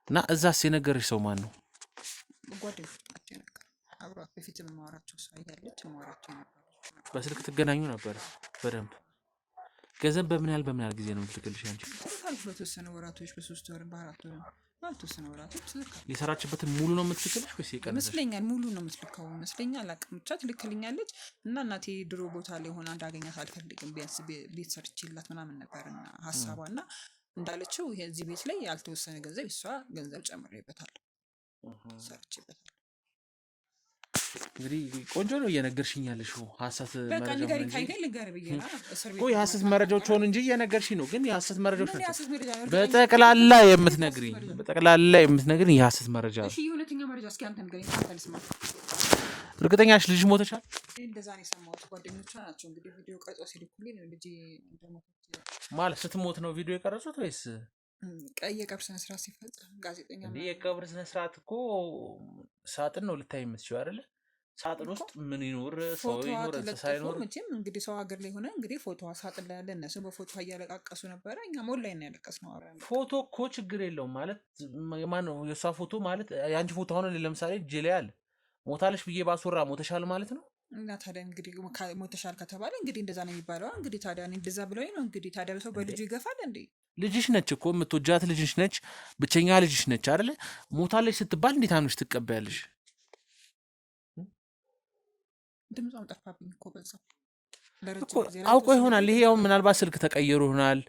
እና እዛስ የነገረሽ ሰው ማን ነው? ጓደኞቻችን ነገር አብሯት በፊት የማወራቸው ሰው እያለች የማወራቸው ነበር። በስልክ ትገናኙ ነበር በደንብ? ገንዘብ በምን ያህል ጊዜ ነው የምትልክልሽ አንቺ? በተወሰነ ወራቶች፣ በ3 ወር በ4 ወር በተወሰነ ወራቶች ትልካለች። የሰራችበትን ሙሉ ነው የምትልክልሽ ወይስ የቀነሰ? ይመስለኛል ሙሉ ነው የምትልከው ይመስለኛል። አላውቅም ብቻ ትልክልኛለች። እና እናቴ ድሮ ቦታ ላይ ሆና እንዳገኛት አልፈልግም፣ ቢያንስ ቤት ሰርቼላት ምናምን ነበርና ሀሳቧ እና እንዳለችው እዚህ ቤት ላይ ያልተወሰነ ገንዘብ እሷ ገንዘብ ጨምሬበታለሁ ሰርቼበታለሁ። እንግዲህ ቆንጆ ነው እየነገርሽኝ ያለሽው። ሀሰት በቃ ንገሪኝ ካይገኝ ልንገር ብዬ ነው። እኮ የሀሰት መረጃዎች ሆኑ እንጂ እየነገርሽኝ ነው። ግን የሀሰት መረጃዎች ናቸው በጠቅላላ የምትነግሪኝ የሀሰት መረጃ ነው። እሺ የእውነተኛ መረጃ እስኪ አንተ ንገሪኝ፣ አንተ ልስማ። እርግጠኛ ነሽ ልጅ ሞተሻል? እንደዛ ነው የሰማሁት። ጓደኞቿ ናቸው እንግዲህ ቪዲዮ ቀርጾ ሲልኩልኝ ልጅ እንደሞተች ማለት ስትሞት ነው ቪዲዮ የቀረጹት ወይስ የቀብር ስነ ስርዓት ሲፈጸም? ጋዜጠኛ የቀብር ስነ ስርዓት እኮ ሳጥን ነው ልታይ የምትችይው አይደለ? ሳጥን ውስጥ ምን ይኖር ሰው ይኖር እንስሳ ይኖር? መቼም እንግዲህ ሰው ሀገር ላይ ሆነ እንግዲህ ፎቶዋ ሳጥን ላይ ያለ እነሱ በፎቶ እያለቃቀሱ ነበረ። እኛ ሞል ላይ ነው ያለቀስነው። ፎቶ እኮ ችግር የለውም ማለት ማን ነው የእሷ ፎቶ ማለት የአንቺ ፎቶ አሁን ለምሳሌ እጄ ላይ አለ። ሞታለሽ ብዬ ባስወራ ሞተሻል ማለት ነው። እና ታዲያ እንግዲህ ሞተሻል ከተባለ እንግዲህ እንደዛ ነው የሚባለው። እንግዲህ ታዲያ እንደዛ ብለው ነው እንግዲህ ታዲያ ሰው በልጁ ይገፋል እንዴ? ልጅሽ ነች እኮ የምትወጃት ልጅሽ ነች፣ ብቸኛ ልጅሽ ነች አይደለ? ሞታለች ስትባል እንዴት አምነሽ ትቀበያለሽ? ድምጿም ጠፋብኝ እኮ በዛው አውቆ ይሆናል። ይሄ ያው ምናልባት ስልክ ተቀይሮ ይሆናል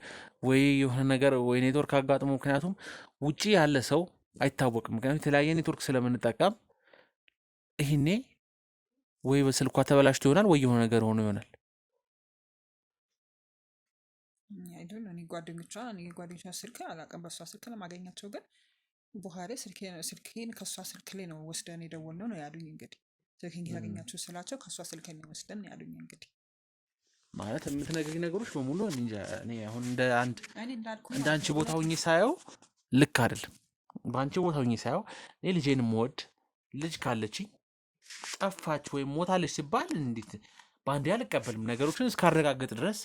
ወይ የሆነ ነገር ወይ ኔትወርክ አጋጥሞ። ምክንያቱም ውጪ ያለ ሰው አይታወቅም። ምክንያቱም የተለያየ ኔትወርክ ስለምንጠቀም ይሄኔ ወይ በስልኳ ተበላሽቶ ይሆናል ወይ የሆነ ነገር ሆኖ ይሆናል። ጓደኞቿ ስልክ አላውቅም፣ በሷ ስልክ ለማገኛቸው ግን በኋላ ስልኬን ከሷ ስልክ ላይ ነው ወስደን የደወልነው ነው ያሉኝ። እንግዲህ ስልኬን ያገኛችሁ ስላቸው ከሷ ስልክ ላይ ወስደን ነው ያሉኝ። እንግዲህ ማለት የምትነግሪኝ ነገሮች በሙሉ እንጃ። እኔ አሁን እንደ አንቺ ቦታ ሆኜ ሳየው ልክ አይደለም። በአንቺ ቦታ ሆኜ ሳየው እኔ ልጄን የምወድ ልጅ ካለችኝ ጠፋች ወይም ሞታለች ሲባል እንዴት በአንዴ አልቀበልም። ነገሮችን እስካረጋግጥ ድረስ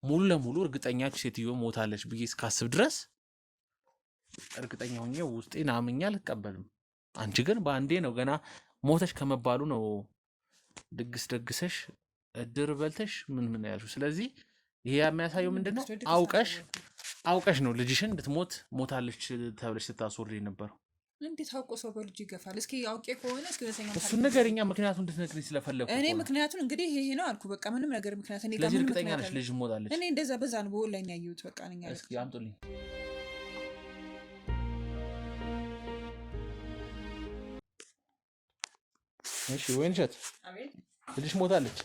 ሙሉ ለሙሉ እርግጠኛች ሴትዮ ሞታለች ብዬ እስካስብ ድረስ እርግጠኛ ሆኜ ውስጤን አምኜ አልቀበልም። አንቺ ግን በአንዴ ነው ገና ሞተች ከመባሉ ነው ድግስ ደግሰሽ እድር በልተሽ ምን ያልሽው። ስለዚህ ይሄ የሚያሳየው ምንድነው? አውቀሽ ነው ልጅሽን እንድትሞት ሞታለች ተብለሽ ስታስወሪ ነበረው። እንዴት አውቆ ሰው በልጁ ይገፋል? እስኪ አውቄ ከሆነ እስኪ ወሰኛ እሱን ነገርኛ ምክንያቱም እንድትነግሪኝ ስለፈለኩ እኔ ምክንያቱም እንግዲህ ይሄ ነው አልኩ። በቃ ምንም ነገር ምክንያት እኔ ጋር ምንም እርግጠኛ ነሽ ልጅ ሞታለች? እኔ እንደዛ በዛ ነው በኦንላይን ያየሁት። በቃ ነኝ አልኩ። እስኪ አምጡልኝ። እሺ ወይንሸት አቤት ልጅ ሞታለች?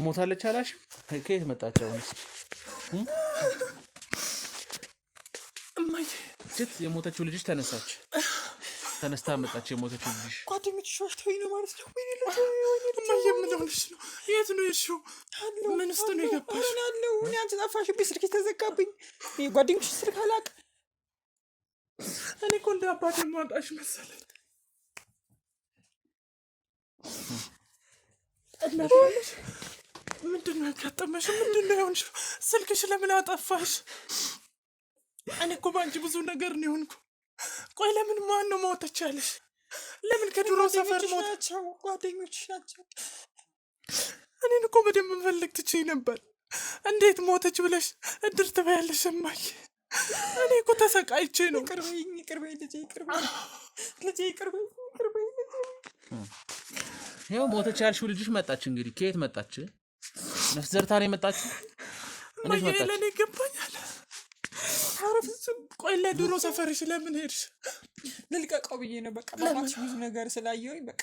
ሞታለች አላሽ? ከየት መጣች? አሁንስ የሞተችው ልጅሽ ተነስታ መጣች። የሞተችው ልጅሽ ጓደኞች ሸሽተውኝ ነው ማለት ነው። እማዬ ምን ሆነሽ ነው? የት ነው የሄድሽው? ምን ውስጥ ነው የገባሽ? እኔ አንቺ ጠፋሽብኝ፣ ስልክ ተዘጋብኝ። ጓደኞች ስልክ አላውቅም። እኔ እኮ እንደ አባቴ ማጣሽ መሰለኝ። ምንድነው ያጋጠመሽ? ምንድነው የሆንሽው? ስልክሽ ለምን አጠፋሽ? እኔ እኮ በአንቺ ብዙ ነገር ነው የሆንኩ። ቆይ ለምን ማን ነው ሞተች ያለሽ? ለምን ከድሮ ሰፈር ሞተቻው? ጓደኞች ናቸው። እኔን እኮ በደንብ መፈለግ ትችይ ነበር። እንዴት ሞተች ብለሽ እድር ትበያለሽ? እማዬ እኔ እኮ ተሰቃይቼ ነው። ይቅርበኝ ልጄ፣ ይቅርበኝ ልጄ፣ ይቅርበኝ ልጄ። ይኸው ሞተች ያልሽው ልጅሽ መጣች። እንግዲህ ከየት መጣች? ነፍስ ዘርታ ነው የመጣችው? እንዴት መጣች? ለእኔ ይገባኛል። ኧረ ፍጹም ቆይ ለድሮ ሰፈርሽ ለምን ሄድሽ? ልልቀቀው ብዬ ነው። በቃ በማች ብዙ ነገር ስላየሁኝ በቃ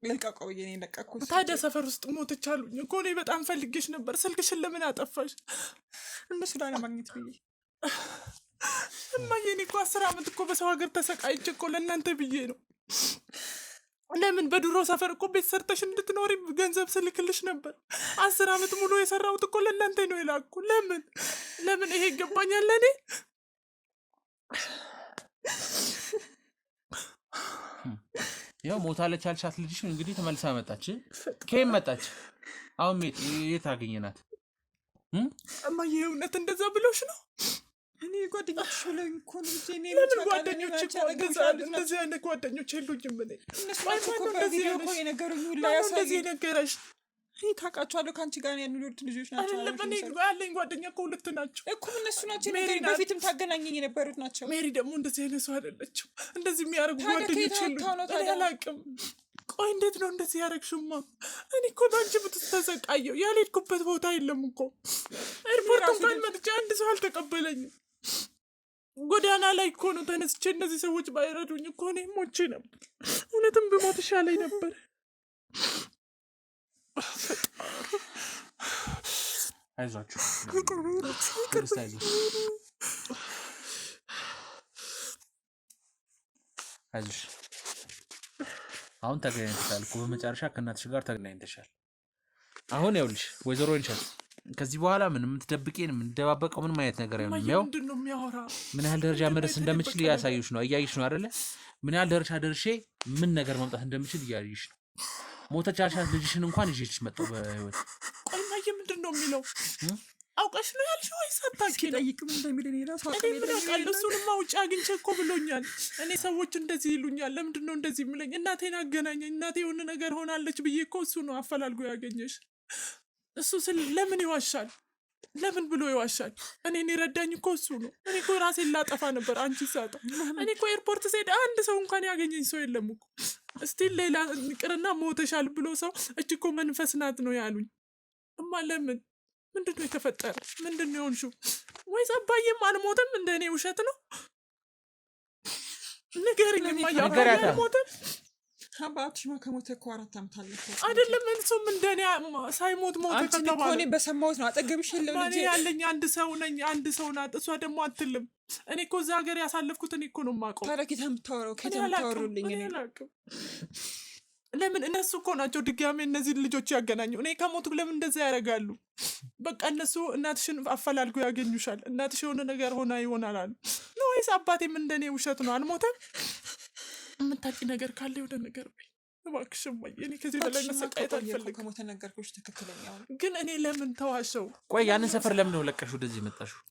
ልልቀቀው ብዬ ነው የለቀኩት። ታዲያ ሰፈር ውስጥ ሞተች አሉኝ እኮ። እኔ በጣም ፈልጌሽ ነበር። ስልክሽን ለምን አጠፋሽ? እነሱ ላለማግኘት ብዬ። እማዬ እኔ እኮ 10 ዓመት እኮ በሰው ሀገር ተሰቃይቼ እኮ ለእናንተ ብዬ ነው። ለምን በድሮ ሰፈር እኮ ቤት ሰርተሽ እንድትኖሪ ገንዘብ ስልክልሽ ነበር። 10 ዓመት ሙሉ የሰራሁት እኮ ለእናንተ ነው የላኩ። ለምን ይሄ ይገባኛል ለእኔ? ያው ሞታለች ያልሻት ልጅሽ እንግዲህ ተመልሳ መጣች። ከየት መጣች? አሁን የት አገኘናት? እማዬ እውነት እንደዛ ብሎሽ ነው? እኔ ጓደኞች ብለውኝ እኮ ነው እንጂ እኔ ለምን ጓደኞች እኮ እንደዚህ አይነት ጓደኞች የሉኝም። እኔ እነሱ እኮ በቪዲዮ እኮ የነገሩኝ ሁላ እንደዚህ ነገረሽ? እኔ ታውቃቸዋለሁ ከአንቺ ጋር ያሉት ልጆች ናቸው። እኔ ያለኝ ጓደኛ እኮ 2 ናቸው እኮ እነሱ ናቸው። በፊትም ታገናኘኝ የነበሩት ናቸው። ሜሪ ደግሞ እንደዚህ አይነት ሰው አይደለችም። እንደዚህ የሚያደርጉ ጓደኞች የሉኝ። እኔ አላውቅም። ቆይ እንዴት ነው እንደዚህ ያደረግሽማ? እኔ እኮ በአንቺ ብትስ ተሰቃየው። ያልሄድኩበት ቦታ የለም እኮ። ኤርፖርት እንኳን መጥቼ አንድ ሰው አልተቀበለኝም። ጎዳና ላይ እኮ ነው ተነስቼ። እነዚህ ሰዎች ባይረዱኝ እኮ እኔ ሞቼ ነበር። እውነትም ብሞት ይሻለኝ ነበር። አይዟችሁ አይዞሽ። አሁን ተገናኝተሻል እኮ በመጨረሻ ከእናትሽ ጋር ተገናኝተሻል። አሁን ይኸውልሽ ወይዘሮ ወይንሸት ከዚህ በኋላ ምንም የምትደብቂን የምንደባበቀው ምንም አይነት ነገር አይሆንም። ያው ምን ያህል ደረጃ መድረስ እንደምችል እያሳዩሽ ነው፣ እያየሽ ነው አይደለ? ምን ያህል ደረጃ ደርሼ ምን ነገር ማምጣት እንደምችል እያየሽ ነው። ሞተች ያልሻት ልጅሽን እንኳን ይዤሽ መጣሁ በህይወት። ቆይ ማየ ምንድን ነው የሚለው? አውቀሽ ነው ያልሽው ወይስ አታውቂ? ጠይቅም እንደሚል እኔ ራሱ አውቃለሁ። እሱንማ ውጭ አግኝቼ እኮ ብሎኛል። እኔ ሰዎች እንደዚህ ይሉኛል። ለምንድን ነው እንደዚህ የሚለኝ? እናቴን አገናኘኝ። እናቴ የሆነ ነገር ሆናለች ብዬ እኮ እሱ ነው አፈላልጎ ያገኘሽ። እሱ ስል ለምን ይዋሻል? ለምን ብሎ ይዋሻል? እኔን ይረዳኝ እኮ እሱ ነው። እኔ እኮ ራሴን ላጠፋ ነበር አንቺ ሳጣ። እኔ እኮ ኤርፖርት ስሄድ አንድ ሰው እንኳን ያገኘኝ ሰው የለም እኮ። እስቲል ሌላ ቅርና ሞተሻል ብሎ ሰው እጅ እኮ መንፈስ ናት ነው ያሉኝ። እማ ለምን? ምንድን ነው የተፈጠረ? ምንድን ነው የሆንሽው? ወይስ አባዬም አልሞተም? እንደ እኔ ውሸት ነው? ንገሪኝ እማዬ፣ አባዬ አልሞተም? አባትሽ ከሞተ እኮ 4 ዓመት አለፈው አይደለም? እንሱም እንደኔ ሳይሞት ሞተ ከተባለ እኔ በሰማሁት ነው። አጠገብሽ የለም ልጅ ያለኝ አንድ ሰው ነኝ። አንድ ሰው ናት እሷ ደግሞ አትልም። እኔ እኮ እዛ ሀገር ያሳለፍኩት እኔ እኮ ነው የማውቀው። ታዲያ ከየት የምታወራው? ከየት የምታወሩልኝ? እኔ ለምን እነሱ እኮ ናቸው ድጋሜ እነዚህ ልጆች ያገናኙ። እኔ ከሞቱ ለምን እንደዛ ያደርጋሉ? በቃ እነሱ እናትሽን አፈላልጎ ያገኙሻል። እናትሽ የሆነ ነገር ሆና ይሆናል አሉ ነው ወይስ አባቴም እንደኔ ውሸት ነው አልሞተም? የምታውቂ ነገር ካለ ወደ ነገር በይ እባክሽ እማዬ። እኔ ከዚህ በላይ መሰቃየት አልፈልግም። ከሞተ ነገርኩሽ ትክክለኛው ግን እኔ ለምን ተዋሸው? ቆይ ያንን ሰፈር ለምን ነው ለቀሽ ወደዚህ መጣሽው?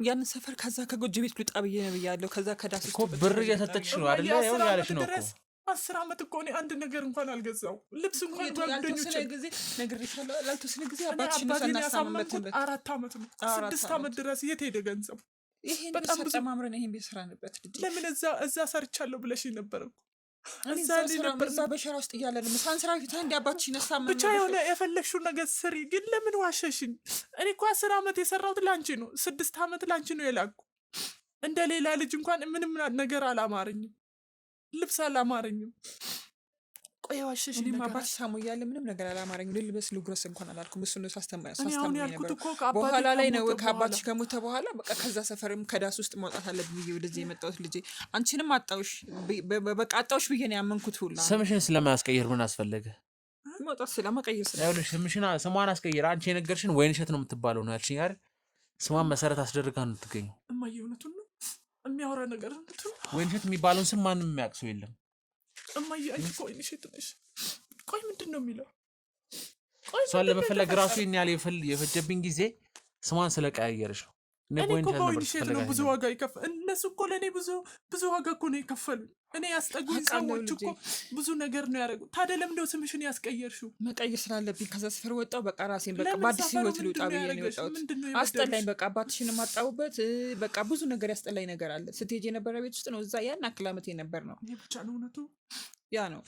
ያንን ሰፈር ከዛ ከጎጆ ቤት ልውጣ ብዬ ነው ብያለሁ። ከዛ ከዳስ እኮ ብር እየሰጠችሽ ነው አይደለ? ያው ያለሽ ነው እኮ 10 ዓመት እኮ እኔ አንድ ነገር እንኳን አልገዛው። ልብስ እንኳን ጓደኞቼ ጊዜ ነግሬሻለሁ። ላልተወሰነ ጊዜ አባትሽ ነው ያሳመንኩት 4 ዓመት ነው። 6 ዓመት ድረስ የት ሄደ ገንዘብ? ይሄን በጣም ብዙ ማምረን ይሄን ቤት ስራንበት ልጅ ለምን እዛ ሰርቻለሁ ብለሽ ነበር እኮ እዛ በሸራ ውስጥ እያለን ምሳን ስራ ፊት አንድ አባትሽ ነሳመን ብቻ የሆነ የፈለግሽው ነገር ስሪ። ግን ለምን ዋሸሽኝ? እኔ እኮ 10 ዓመት የሰራሁት ላንቺ ነው። 6 ዓመት ላንቺ ነው የላኩ። እንደ ሌላ ልጅ እንኳን ምንም ነገር አላማረኝም። ልብስ አላማረኝም። ቆይ ዋሸሽኝ። እኔም አባትሽ ሳሞ እያለ ምንም ነገር አላማረኝም። ልልበስ ልጉረስ እንኳን አላልኩም። እሱ ነው ሳስተምረኝ ነበር። በኋላ ላይ ነው ከአባትሽ ከሞተ በኋላ በቃ ከዛ ሰፈርም ከዳስ ውስጥ ማውጣት አለብኝ ብዬ ወደዚህ የመጣሁት ልጄ። አንቺንም አጣውሽ በቃ አጣውሽ ብዬ ነው ያመንኩት ሁላ። ስምሽን ስለማያስቀይር ምን አስፈለገ? ማውጣት ስለማቀየር ስሟን አስቀይር። አንቺ የነገርሽን ወይንሸት ነው የምትባለው ነው ያልሽኝ አይደል? ስሟን መሰረት አስደርጋ ነው የምትገኘው። እማዬ እውነቱን ነው የሚያወራ ነገር እንትን ወይንሸት የሚባለውን ስም ማንም የሚያውቅ ሰው የለም። እማዬ አንቺ እኮ ወይንሸት ነሽ። ቆይ ምንድን ነው የሚለው? እሷን ለመፈለግ ራሱ ይሄን ያህል የፈጀብኝ ጊዜ ስሟን ስለቀያየረች ነው። እኔ እኮ በውይንሸት ነው ብዙ ዋጋ ይከፍል። እነሱ እኮ ለእኔ ብዙ ዋጋ እኮ ነው የከፈሉ። እኔ ያስጠጉኝ ሰዎች እኮ ብዙ ነገር ነው ያደረጉ። ታዲያ ለምንድነው ስምሽን ያስቀየርሽው? መቀየር ስላለብኝ ከዛ ሰፈር ወጣሁ። በቃ ራሴን በቃ በአዲስ ህይወት ልውጣ ብዬ ነው የወጣሁት። አስጠላኝ። በቃ አባትሽን ማጣሁበት። በቃ ብዙ ነገር ያስጠላኝ ነገር አለ። ስትሄጂ የነበረ ቤት ውስጥ ነው። እዛ ያን አክል ዓመት የነበር ነው። ይሄ ብቻ ነው እውነቱ። ያ ነው።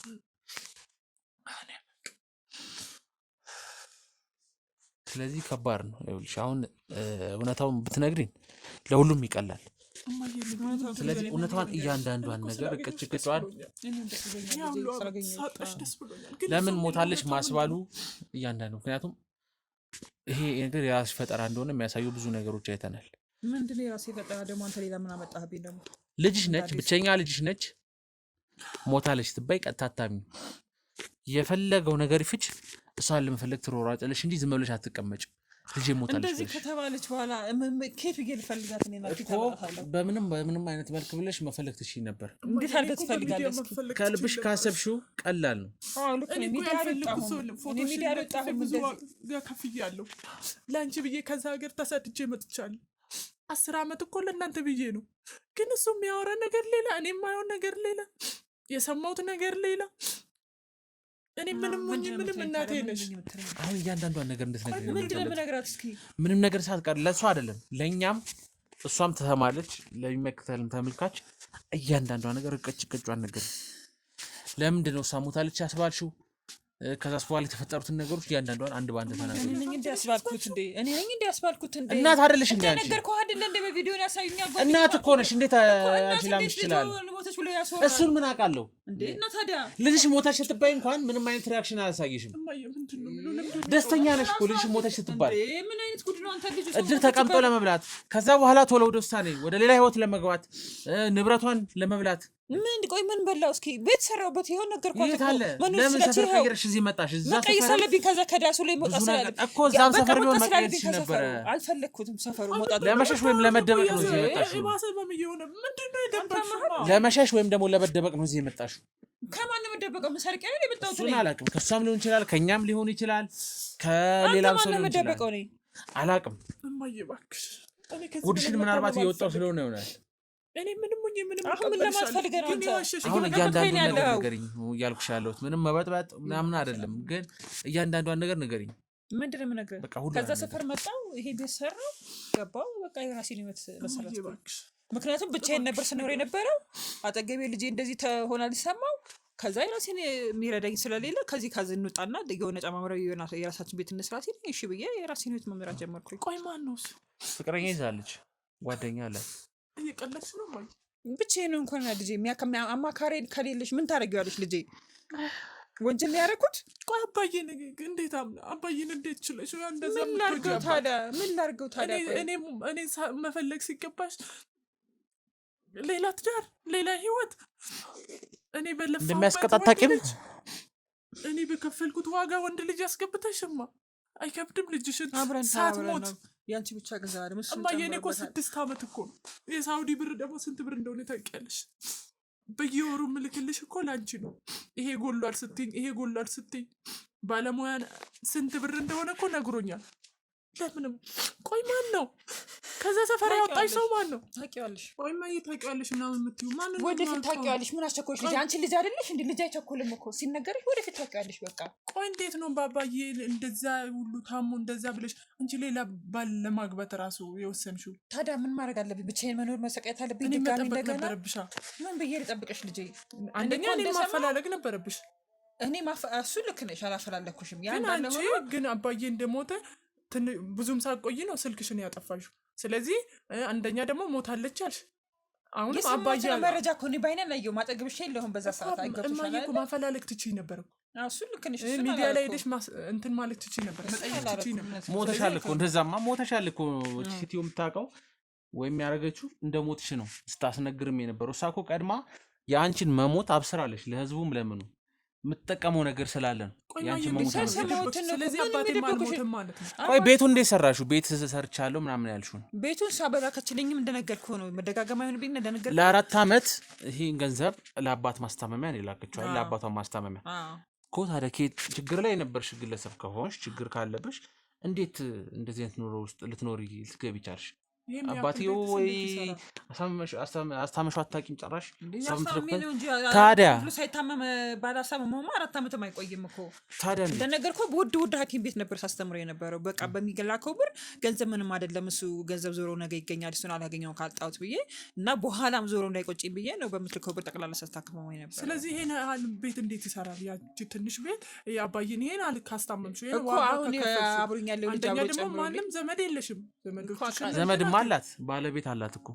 ስለዚህ ከባድ ነው። ይኸውልሽ አሁን እውነታውን ብትነግሪኝ ለሁሉም ይቀላል። ስለዚህ እውነቷን እያንዳንዷን ነገር ቅጭቅጫዋን ለምን ሞታለች ማስባሉ እያንዳንዱ ምክንያቱም ይሄ ነገር የራስሽ ፈጠራ እንደሆነ የሚያሳዩ ብዙ ነገሮች አይተናል። ምንድነው የራሴ ፈጠራ ደግሞ? አንተ ሌላ ምን አመጣህብኝ ደግሞ? ልጅሽ ነች፣ ብቸኛ ልጅሽ ነች። ሞታለች ትባይ ቀጥታ አታሚ የፈለገው ነገር ይፍጭ እሷን ለመፈለግ ትሮራጭለሽ እንጂ ዝም ብለሽ አትቀመጭ። ልጅ ሞታለች እንደዚህ ከተባለች በኋላ ከየት ብዬ ልፈልጋት ነው? በምንም አይነት መልክ ብለሽ መፈለግ ትችይ ነበር። እንዴት አድርገህ ትፈልጋለሽ? ከልብሽ ካሰብሽው ቀላል ነው። እኔ ሚዲያ አልወጣሁም። ብዙ ዋጋ ከፍያለሁ ለአንቺ ብዬ ከዛ ሀገር ተሰድጄ መጥቻለሁ። 10 ዓመት እኮ ለእናንተ ብዬ ነው። ግን እሱ የሚያወራ ነገር ሌላ፣ እኔ የማየውን ነገር ሌላ፣ የሰማሁት ነገር ሌላ። እኔ ምንም እናቴ ነሽ። አሁን እያንዳንዷን ነገር እንድትነግሪኝ ነው። ምንድነው የምነግራት? እስኪ ምንም ነገር ሳትቀር ለእሷ አይደለም ለእኛም እሷም ትሰማለች፣ ለሚመለከተንም ተመልካች እያንዳንዷ ነገር ቅጭቅጯን ነገር ለምንድን ነው እሷ ሞታለች ያስባልሽው? ከዛ በኋላ የተፈጠሩትን ነገሮች እያንዳንዷን አንድ ባንድ ተናገሩ። እኔ ነኝ እንዴ ያስባልኩት እንዴ? እኔ ነኝ እንዴ ያስባልኩት እንዴ? እናት አይደለሽ እንዴ አንቺ? ነገርኩህ አይደል እንዴ? በቪዲዮ ያሳዩኛል። እናት እኮ ነሽ። እንዴት አንቺ ላምሽ ይችላል? እሱን ምን አውቃለሁ እንዴ? እና ታዲያ ልጅሽ ሞታች ስትባይ እንኳን ምንም አይነት ሪአክሽን አላሳየሽም። ደስተኛ ነሽ እኮ ልጅሽ ሞታች ስትባል። ምን አይነት ጉድ ነው አንተ? ልጅ እድር ተቀምጦ ለመብላት ከዛ በኋላ ቶሎ ወደ ውሳኔ ወደ ሌላ ህይወት ለመግባት ንብረቷን ለመብላት ቆይ ምን በላው? እስኪ ቤት ሰራውበት ይሆን ነገርኳት እኮ። ለምን ሰፈር ቀይረሽ እዚህ መጣሽ? እዛ ሰፈር ሰለብኝ። ከዛ ከዳሱ ላይ መውጣት ስላለብኝ እኮ እዛም ሰፈር ቢሆን መቀየርሽ ነበር። አልፈለኩትም ሰፈሩ መውጣት። ለመሸሽ ወይም ለመደበቅ ነው እዚህ የመጣሽው? ለመሸሽ ወይም ደግሞ ለመደበቅ ነው እዚህ የመጣሽው? ከማን ነው የምደበቀው? መሰርቂያ ነው የመጣሁት። እሱን አላውቅም። ከእሷም ሊሆን ይችላል፣ ከእኛም ሊሆን ይችላል፣ ከሌላም ሰው ሊሆን ይችላል። አላውቅም። ጉድሽን ምናልባት እየወጣው ስለሆነ ይሆናል። እኔ ምንም አሁን ምን ለማስፈልገ ነው አንተ? አሁን እያንዳንዱን ነገር ንገሪኝ እያልኩሽ ያለሁት ምንም መበጥበጥ ምናምን አይደለም፣ ግን እያንዳንዷን ነገር ንገሪኝ። ምንድን ነው የምነግርህ? ከዛ ሰፈር መጣሁ፣ ይሄ ቤት ሰራሁ፣ ገባሁ። በቃ የራሴን ህይወት መሰረት። ምክንያቱም ብቻዬን ነበር ስኖር የነበረው። አጠገቤ ልጄ እንደዚህ ተሆና ሊሰማው ከዛ የራሴን የሚረዳኝ ስለሌለ ከዚህ እንውጣና የሆነ ጨማምረው የራሳችን ቤት እንስራ ሲል እሺ ብዬ የራሴን ህይወት መምራት ጀመርኩኝ። ቆይ ማን ነው እሱ? ፍቅረኛ ይዛለች፣ ጓደኛ አላት። እየቀለድሽ ነው ማለት? ብቻዬን እንኳን ልጄ አማካሪ ከሌለሽ ምን ታደርጊዋለሽ? ልጄ ወንጀል ያደረኩት። ቆይ አባዬን እንዴት ችለሽ እንደዛ? ምን ላድርገው ታዲያ? እኔ መፈለግ ሲገባሽ ሌላ ትዳር፣ ሌላ ህይወት። እኔ እንደሚያስቀጣጣቂም እኔ በከፈልኩት ዋጋ ወንድ ልጅ ያስገብተሽማ አይከብድም? ልጅሽን አብረን ሳትሞት ያንቺ ብቻ ገዛ አይደል? እማዬ እኔ እኮ 6 ዓመት እኮ ነው። የሳውዲ ብር ደግሞ ስንት ብር እንደሆነ ታውቂያለሽ? በየወሩ ምልክልሽ እኮ ላንቺ ነው። ይሄ ጎሏል ስትይኝ ባለሙያ ስንት ብር እንደሆነ እኮ ነግሮኛል። ለምንም ቆይ ማን ነው ከዛ ሰፈር ያወጣሽ ሰው ማን ነው? ታውቂዋለሽ? ቆይ ማን ታውቂዋለሽ ምናምን የምትይው ማን ነው? ወደፊት ታውቂዋለሽ። ምን አስቸኮልሽ? ልጅ አንቺ ልጅ አይደለሽ እንዴ? ልጅ አይቸኮልም እኮ ሲነገርሽ ወደፊት ታውቂዋለሽ። በቃ ቆይ እንዴት ነው ባባዬ እንደዛ ሁሉ ታሞ እንደዛ ብለሽ አንቺ ሌላ ባል ለማግባት ራሱ የወሰንሽው? ታዲያ ምን ማድረግ አለብኝ? ብቻዬን መኖር መሰቃየት አለብኝ? እኔ ድጋሚ መጠበቅ እንደገና ነበረብሻ። ምን ብዬ ልጠብቅሽ ልጄ? አንደኛ እኔ ማፈላለግ ነበረብሽ። እኔ እሱ ልክ ነሽ፣ አላፈላለኩሽም። ያን አንቺ ግን አባዬ እንደሞተ ብዙም ሳቆይ ነው ስልክሽን ያጠፋሽው። ስለዚህ አንደኛ ደግሞ ሞታለች አልሽ። አሁንም አባዬ መረጃ እኮ እኔ ባይኔ ላየው ማጠግብሽ የለሁም በዛ ሰዓት። እማዬ እኮ ማፈላለግ ትችይ ነበር እኮ። እሱ ልክ ነሽ። ሚዲያ ላይ ሄደሽ እንትን ማለት ትችይ ነበር፣ መጠየቅ ትችይ ነበር። ሞተሻል እኮ እንደዛማ ሞተሻል እኮ። ሲቲዮ የምታውቀው ወይም ያደረገችው እንደ ሞትሽ ነው ስታስነግርም የነበረው። እሷ እኮ ቀድማ የአንቺን መሞት አብስራለች ለህዝቡም ለምኑ የምትጠቀመው ነገር ስላለ ነው ያንቺ መሞት። ስለዚህ አባቴ ማልሞትም ማለት ነው። ቆይ ቤቱን እንዴት ሰራሽው? ቤት ሰርቻለሁ ምናምን ያልሽውን ቤቱን ሳበራከችልኝም እንደነገርኩህ ነው። መደጋገማ ይሁን ቢል እንደነገርኩህ ለ4 ዓመት ይሄን ገንዘብ ለአባት ማስታመሚያ ነው የላከችው። ለአባቷ ማስታመሚያ እኮ ታዲያ ችግር ላይ የነበርሽ ግለሰብ ከሆንሽ ችግር ካለብሽ እንዴት እንደዚህ አይነት ኑሮ ውስጥ ልትገቢ ቻልሽ? አባቴው ወይ አስታመሹ አታውቂም ጭራሽ። ታዲያ ሳይታመም ባላሳመመውማ 4 ዓመትም አይቆይም እኮ። ታዲያ እንደነገርኩህ በውድ ሐኪም ቤት ነበር ሳስተምሮ የነበረው። በቃ በሚገላከው ብር ገንዘብ ምንም አይደለም። እሱ ገንዘብ ዞሮ ነገ ይገኛል፣ እሱን አላገኘው ካልጣሁት ብዬ እና በኋላም ዞሮ እንዳይቆጭኝ ብዬ ነው በምትልከው ብር ጠቅላላ ሳስታክመው ነበር። ስለዚህ ይሄን ያህል ቤት እንዴት ይሰራል? ያቺ ትንሽ ቤት አባዬን ይሄን አል ካስታመምሽ እኮ አሁን አብሮኝ ያለው ልጅ አብሮ ደግሞ ማንም ዘመድ የለሽም። ዘመድም አላት ባለቤት አላት እኮ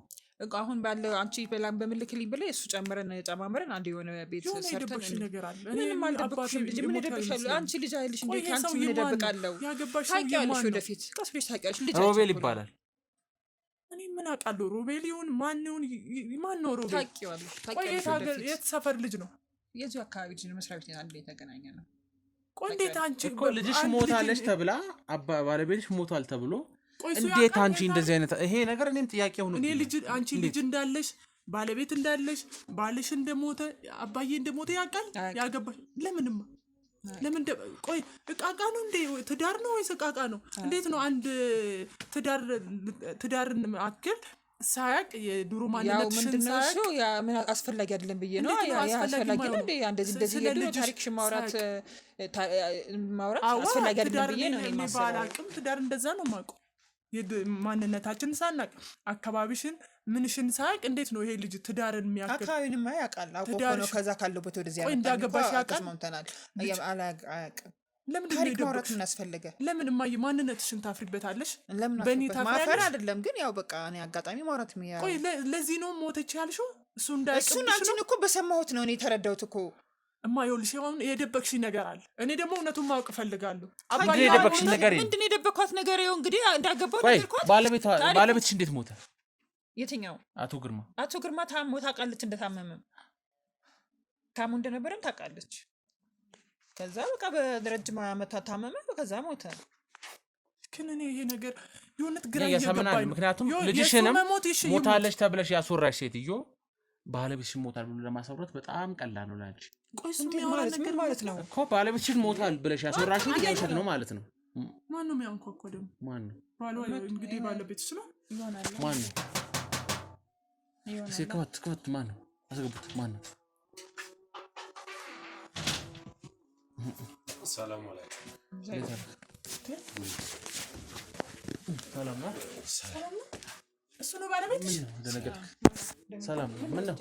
አሁን ባለው አንቺ በምልክልኝ ብለህ እሱ ጨምረን ጨማምረን አንድ የሆነ ቤት ሰርተን ነገር አለ። ምንም አልደበቅሽም። ልጅ ምን ደብቅሻለሁ? አንቺ ልጅ አይልሽ እንዴ? ካንቺ ምን ደብቃለሁ? ታውቂያለሽ፣ ወደፊት ቀስ ብለሽ ታውቂያለሽ። ልጅ ሮቤል ይባላል። እኔ ምን አውቃለሁ? ሮቤል ይሁን ማን ነው ሮቤል? ታውቂዋለሽ። የት ሰፈር ልጅ ነው? የዚሁ አካባቢ ልጅ ነው። መስሪያ ቤት አንድ ላይ የተገናኘ ነው። ቆይ እንዴት አንቺ እኮ ልጅሽ ሞታለች ተብላ ባለቤትሽ ሞቷል ተብሎ እንዴት አንቺ እንደዚህ አይነት ይሄ ነገር እኔም ጥያቄ ሆኖ እኔ አንቺ ልጅ እንዳለሽ ባለቤት እንዳለሽ ባልሽ እንደሞተ አባዬ እንደሞተ ያውቃል? ያገባሽ ለምን ቆይ እቃቃ ነው እንዴ? ትዳር ነው ወይስ እቃቃ ነው? እንዴት ነው አንድ ትዳርን አክል ሳያቅ የዱሮ ማንነትሽን ሳያቅ ምን አስፈላጊ አይደለም ብዬ ነው። አስፈላጊ ነው እንዴ? እንደዚህ የድሮ ታሪክሽ ማውራት አስፈላጊ አይደለም ብዬ ነው። እኔ ባላቅም ትዳር እንደዛ ነው የማውቀው። ማንነታችን ሳናቅ አካባቢሽን ምንሽን ሳያቅ እንዴት ነው ይሄ ልጅ ትዳርን የሚያክል? አካባቢንማ ያውቃል። አውቆ ነው ከዛ ካለበት ወደዚህ ያመጣ እንዳገባሽ ያውቃል። አያውቅም። ለምን ታሪክ ማውራት ምን አስፈልገ? ለምን ማንነትሽን ታፍሪበታለሽ? በእኔ ታፍሪ አይደለም ግን ያው በቃ እኔ አጋጣሚ ማውራት ነው። ቆይ ለዚህ ነው ሞተች ያልሽው? እሱን አንቺን እኮ በሰማሁት ነው እኔ የተረዳሁት እኮ። ይኸውልሽ አሁን የደበቅሽኝ ነገር አለ። እኔ ደግሞ እውነቱን ማወቅ እፈልጋለሁ። አባዬ የደበቅሽኝ ነገር ምንድን ነው? የደበቅኳት ነገር ይኸው እንግዲህ እንዳገባው ነገርኳት። ባለቤትሽ እንዴት ሞተ? የትኛው? አቶ ግርማ ታሞ ታውቃለች። እንደታመመም ታሞ እንደነበረም ታውቃለች። ከዛ በቃ በረጅም ዓመት ታመመ፣ ከዛ ሞተ። ግን እኔ ይሄ ነገር የሆነት ግራ እየገባኝ ነው። ምክንያቱም ልጅሽንም ሞታለች ተብለሽ ያስወራሽ ሴትዮ ባለቤትሽን ሞታል ብሎ ለማሳወራት በጣም ቀላል ነው ላንቺ። ቆይ እሱ የሚያወራ ነገር ማለት ነው እኮ ባለቤትሽን ሞታል ብለሽ ያስወራሽው የውሸት ነው ማለት ነው። ማን ነው የሚያንኳኳው ደግሞ? ማን ነው? እንግዲህ ባለቤትሽ ነው ይሆናል። ማን ነው? ከወት ማን ነው? አስገቡት። ማን ነው? ሰላም አለይኩም። ሰላም ነው። እሱ ነው ባለቤትሽ? ሰላም ምን ነው?